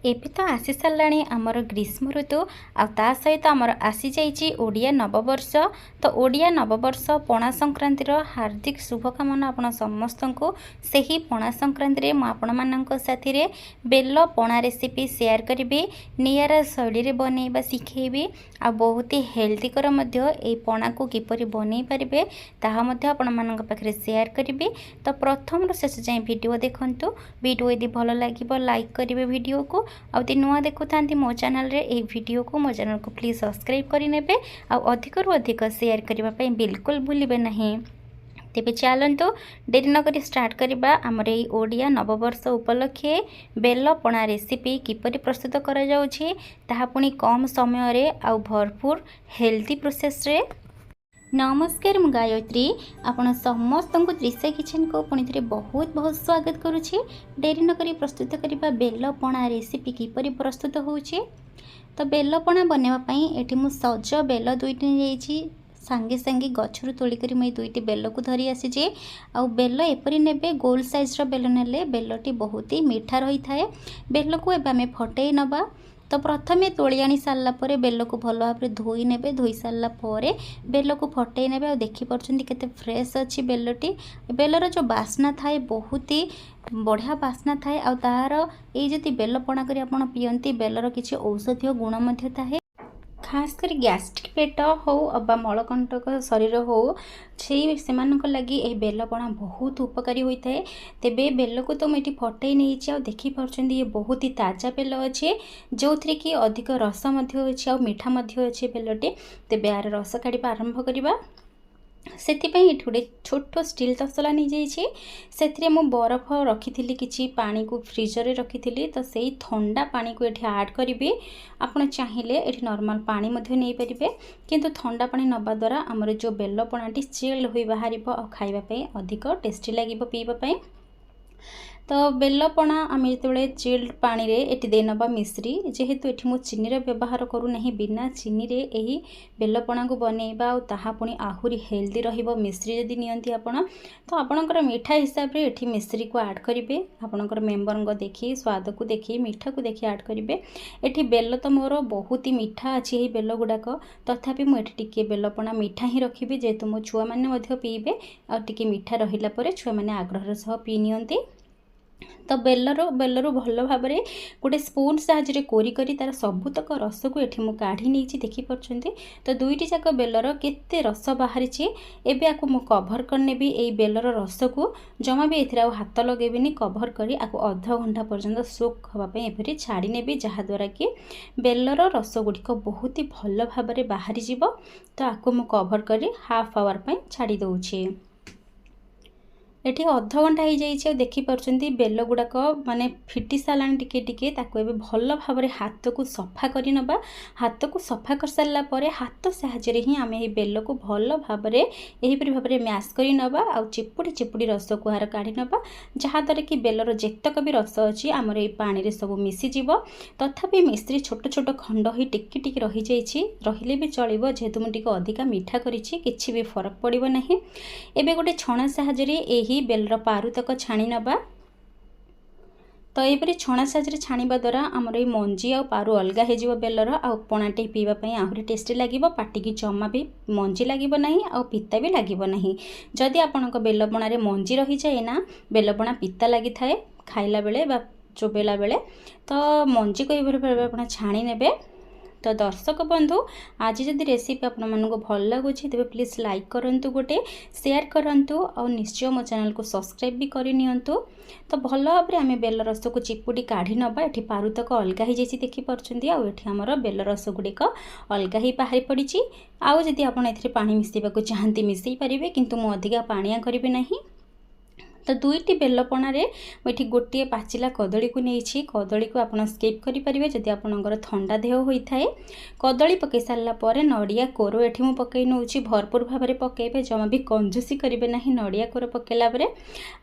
एबे तो आसी साराणी आमर ग्रीष्म ऋतु आ सहित आमर आसी जाइए ओडिया नववर्ष। तो ओडिया नववर्ष पणा संक्रांतिर हार्दिक शुभकामना आपण समस्त को। सही पणा संक्रांति में आपण मानक साथी रे बेल पणा रेसिपी शेयर करी निरा शैली बनैबा शिखेबी आ बहुत ही हेल्थीकर ए पणा को किपरि बनै पारे ताहा आपण मानक पाखरे शेयर करी। तो प्रथम शेष जाए वीडियो देखंतु। वीडियो यदि भल लगे लाइक करेंगे वीडियो को। आदि नुआ देखु मो चैनल रे ए वीडियो को मो चैनल को प्लीज सब्सक्राइब करने अधिक रु अधिक शेयर करने बिल्कुल भूलिए नहीं। तेबे चलतु डेरी नक स्टार्ट करवा आमर ये ओडिया नववर्ष उपलक्षे बेल पणा रेसिपी किपरि प्रस्तुत करा जाउछि ताहा पुनी कम समय रे आ भरपूर हेल्थी प्रोसेस रे। नमस्कार मु गायत्री आपण समस्त को दृश्य किचन को पुणी थे बहुत बहुत स्वागत करुछि। डेरी नक प्रस्तुत करवा बेल पणा रेसिपी किपरि प्रस्तुत होउछि। तो बेल पणा बनवाई एठी मु सज बेल दुईटी जाइछि सांगे सांगे गछरु तोलिक मुझे दुईटी बेल को धरी आसी। आ बेल एपरी नेबे गोल साइज बेल नेले बेलटी बहुत ही मीठा रही थाए। बेल को एबे आमे फटई नबा। तो प्रथमे तोली आनी सारा पर बेल को भल भाव धोई ने धोई सारा पर बेल को फटई ने देखिपुंट केते फ्रेश अच्छी बेलटी। बेलर जो बास्ना थाए बहुत ही बढ़िया बास्ना थाए। आ तार ये जदि बेल पणा कर आप पीती बेलर किसी औषधीय गुण थाए। खास कर गैस्ट्रिक पेट हो अबा मलकंटक शरीर हो से लगी ए बेलपणा बहुत उपकारी होता है। तेबे बेल को तो मुझे फटई नहीं देखिपुंट ये बहुत ही ताजा बेल अच्छे जो थी कि अधिक रस अच्छे और मीठा अच्छे बेलटे। तेबे यार रस काढ़ा आरंभ करवा। से गोटे छोट स्टील तसला नहीं जाइए से मु बरफ रखी कि पानी को फ्रिजर रे रखी तो सही ठंडा पानी को ये आड करी। आपड़ चाहिए ये नॉर्मल पानी नहीं पारे किंतु ठंडा पानी नवा द्वारा आमर जो बेल पणाटी चिल्ड हो बाहर और खावाई अधिक टेस्टी लगे पीवाई। तो बेल पणा आम जो चिल्ड पानी रे एटी दे नबा मिश्री जेहेतु एटी मु चीनी व्यवहार करूना बिना चीनी रे यही बेल पणा को बनैबा ताहा पुणी आहुरी हेल्दी रहिबो। मिश्री जदि नियंती आपण तो आपणकर मीठा हिसाब रे एटी मिश्री को ऐड करिवे। आपणकर मेंबर को देखी स्वाद को देखी मीठा को देखी ऐड करिवे। एटी बेल तो मोर बहुत ही मीठा अच्छी यही बेल गुड़ाक तथापि मुझे टिके बेल पणा मीठा ही रखी जेहेतु मो छुआ मैंने पीबे आ टिके मीठा रहिला परे छुआ मैंने आग्रह सह पी नियंती। तो बेलरू भल भाव गोटे स्पून साहाଯ୍य कोरी करी तार सबुतक रस को ये मुझे काढ़ी नहीं देखिपुंट। तो दुईटी जाक बेलर केते रस बाहरी एबे आकु मु कभर करने भी यही बेलर रस को जमा भी ए हाथ लगेबिनी कभर करी आकु अध घंटा पर्यंत सोक हाँपाई एपरी छाड़ी नेबी जहाद्वारा कि बेलर रस गुड़िक बहुत ही भल भाव बाहरी जीव। तो आकु मु कभर करी हाफ आवर पाई छाड़ी दउछि। एठी अध घंटा हो जाइए देखिपुंट बेल गुड़ाक माने फिटी सारा टिके टिके भल भाव हाथ को सफा कर नबा। हाथ को सफा कर सारा पर हाथ साहाଯ୍य ही आम ये बेल को भल भाव यहीपरि भाव मैश कर नबा आ चिपुड़ी चिपुड़ी रस को हार काढ़ी नबा जहाद्वारा कि बेलर जेतक भी रस अच्छी आमर ये पानी रे सब मिसीज। तथापि मिश्री छोट छोट खंड ही टिकी टिकी रही जाइए रहिले भी चलिबो जेहेतु मुझे अधिका मीठा करिछि किछि भी फरक पड़िबो नहीं। एबे गोटे छणा साहाଯ୍य ही बेलर पारुतक छाणी नबा। तो यहपरी छणा साहाଯ୍य छाणीबा द्वारा आमर ये मंजी आ पारु अलगा हो बेलर आ पणाटे पीवाई आहरी टेस्टी लगे। पाटी की जमा भी मंजी लगे ना आ पिता भी लगे ना। जदि आपण बेल पणारे मंजी रही जाए ना बेल पणा पिता लगी थाए खाइला बेले बा चोबेला बेले। तो मंजी को ये छाणी नेबे। तो दर्शक बंधु आज जदि रेसिपी आपण मानक भल लगुच तेज प्लीज लाइक करंतु गोटे शेयर करंतु और निश्चय मो चैनल को सब्सक्राइब भी करनियंतु। तो भल भाव आम बेल रस को चिपुटी काढ़ी नबा। एठी पारुतक अलगा हो जाइए देखिपुंट आठी आमर बेल रस गुड़िक अलगा ही बाहरी पड़ी। आउ जदि आप पानी मिसेबा चाहती मिसई पारे किंतु मु अधिका पानिया करी नहीं। तो दुईटी बेल पणारे मुझे गोटे पाचिला कदली को नहीं कदली को आप स्किप करेंगे जदि आपंकर थंडा देह होता है। कदली पकई सारापर नड़िया कोर ये मुझे पकई नौ भरपूर भाव में पकेबे जमा भी कंजूसी करेंगे ना नड़िया कोर पकेला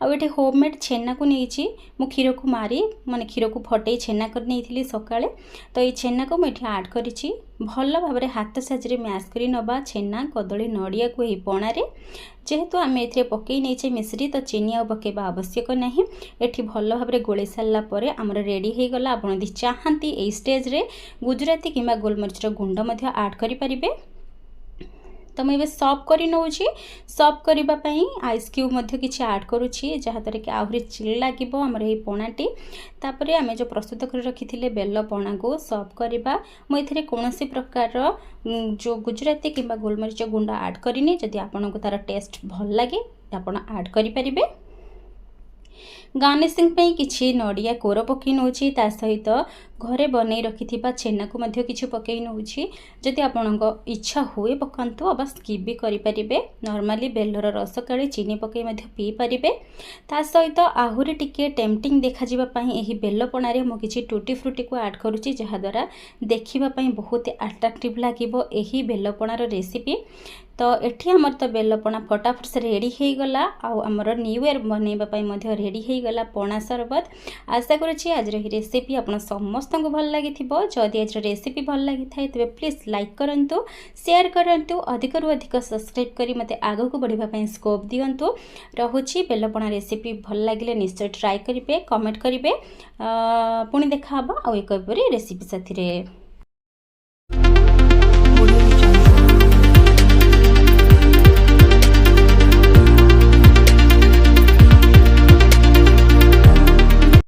आउे होममेड छेना को नहीं मु क्षीर को मारी माने क्षीर को फटई छेना कर नहीं सकाଳେ। तो ये छेना को मुझे आड करी भल भाव हाथ साहाଯ୍य मैश कर नबा छेना कदली नड़िया को यही पणारे जेहेतु आम ए पकई नहीं मिश्री तो चीनी आ पकेबा आवश्यक नहीं। एठी भल भाबरे गोले सारा पर आमर रेडी हो गला। आप यदि चाहती यही स्टेज रे गुजराती किंबा गोलमरीच गुंड मध्य ऐड करि परिबे। तो मुझे सर्व कर नौची। सर्व करने आइस क्यूब मध्य किसी ऐड करुच्ची जहाँद्वारा कि आहरी चिल लगे आमर ये पणाटी। तापर आम जो प्रस्तुत कर रखी थे बेल पणा को सर्व करवा। मुझे कौन प्रकार जो गुजराती किंबा गोलमरीच गुंड ऐड करनी। जदि आपको तार टेस्ट भल लगे आप ऐड करें। गार्निशिंग पे किसी नड़िया कोर पकई नौची। ता सहित घरे बनई रखि छेना को मध्य किसी पकई नौची। जदि आपण इच्छा हुए पकातु अबा स्किप भी करें। नॉर्मली बेलर रस काढ़ी चीनी पकई पी पारे। ता सहित आहरी टिके टेम्पटिंग देखापी यही बेल पणारे मु किसी टूटी फ्रूटी को ऐड करुच्ची जहाँद्वारा देखापी बहुत अट्राक्टिव लगे यही बेल पणार रेसिपी। तो एठी आमर तो बेलपणा फटाफट से रेडी हो गला। आमर न्यू ईयर बनवाई रेडी हो गला पणा सरबत। आशा करुच्ची आज रेसिपी आपन समस्त को भल लगी। जदि आज रेसिपी भल लगी थाए तेज प्लीज लाइक करूँ, शेयर करूँ, अधिक रु अधिक सब्सक्राइब करी मते आगो को बढ़ापी स्कोप दिंतु। रोची बेलपणा रेसिपी भल लगे निश्चय ट्राए करेंगे, कमेंट करेंगे। पुणी देखा आउ एक रेसिपी साथी।